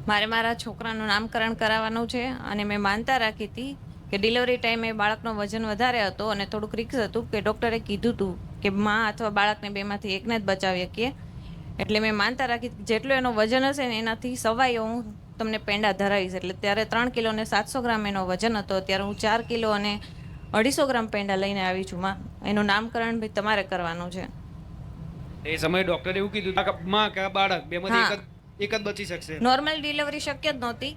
મારે મારા છોકરાનું નામકરણ કરાવવાનું છે અને મેં માનતા રાખી હતી કે ડિલિવરી ટાઈમે બાળકનો વજન વધારે હતો અને થોડુંક રિસ્ક હતું કે ડૉક્ટરે કીધું હતું કે માં અથવા બાળકને બેમાંથી એકને જ બચાવી શકીએ. એટલે મેં માનતા રાખી હતી કે જેટલું એનો વજન હશે ને એનાથી સવાઈ હું તમને પેંડા ધરાવીશ. એટલે ત્યારે 3 કિલો અને 700 ગ્રામ એનો વજન હતો. ત્યારે હું 4 કિલો અને 250 ગ્રામ પેંડા લઈને આવી છું. માં એનું નામકરણ બી તમારે કરવાનું છે. એ સમયે ડોક્ટરે એવું કીધું કે માં કે બાળક બેમાંથી હા, એક જ બચી શકશે. નોર્મલ ડિલિવરી શક્ય જ નહોતી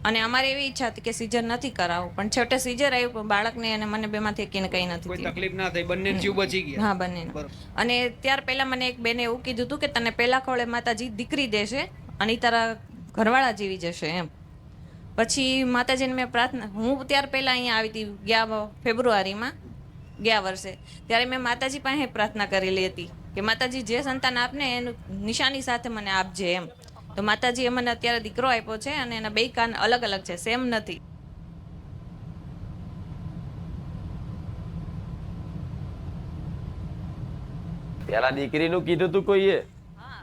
અને અમારી એવી ઈચ્છા હતી કે સીઝર નથી કરાવવું, પણ છેવટે સીઝર આવ્યું. પણ બાળકને અને મને બેમાંથી એકને કંઈ નથી કોઈ થયું. તકલીફ ના થઈ, બંને જીવ બચી ગયા. હા, બંનેનો. બરોબર. અને ત્યાર પહેલા મને એક બેને એવું કીધું હતું કે તને પહેલા ખોળે માતાજી દીકરી દેશે અને ઈ તારા ઘરવાળા જેવી જશે એમ. પછી માતાજીને મેં પ્રાર્થના, હું ત્યાર પહેલા અહીંયા આવી હતી ગયા ફેબ્રુઆરીમાં ગયા વર્ષે. ત્યારે મેં માતાજી પાસે પ્રાર્થના કરેલી હતી કે માતાજી જે સંતાન આપને એનું નિશાની સાથે મને આપજે એમ. તો માતાજીએ મને અત્યારે દીકરો આપ્યો છે અને એના 2 કાન અલગ અલગ છે, સેમ નથી. પેલા દીકરીનું કીધું તું કોઈએ? હા,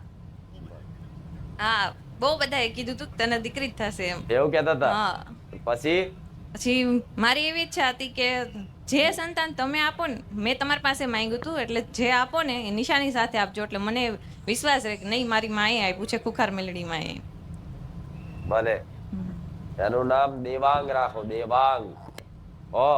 હા, બહુ બધાએ કીધું તું તને દીકરી જ થશે એમ. એવું કહેતા હતા? હા. પછી પછી મારી એવી ઈચ્છા હતી કે જે સંતાન તમે આપો ને, મેં તમારી પાસે માંગ્યું હતું, એટલે જે આપો ને એ નિશાની સાથે આપજો. એટલે મને વિશ્વાસ રહે કે નહીં, મારી માએ આપ્યું છે, ખુખાર મેલડી માએ. ભલે. એનું નામ દેવાંગ રાખો, દેવાંગ. ઓ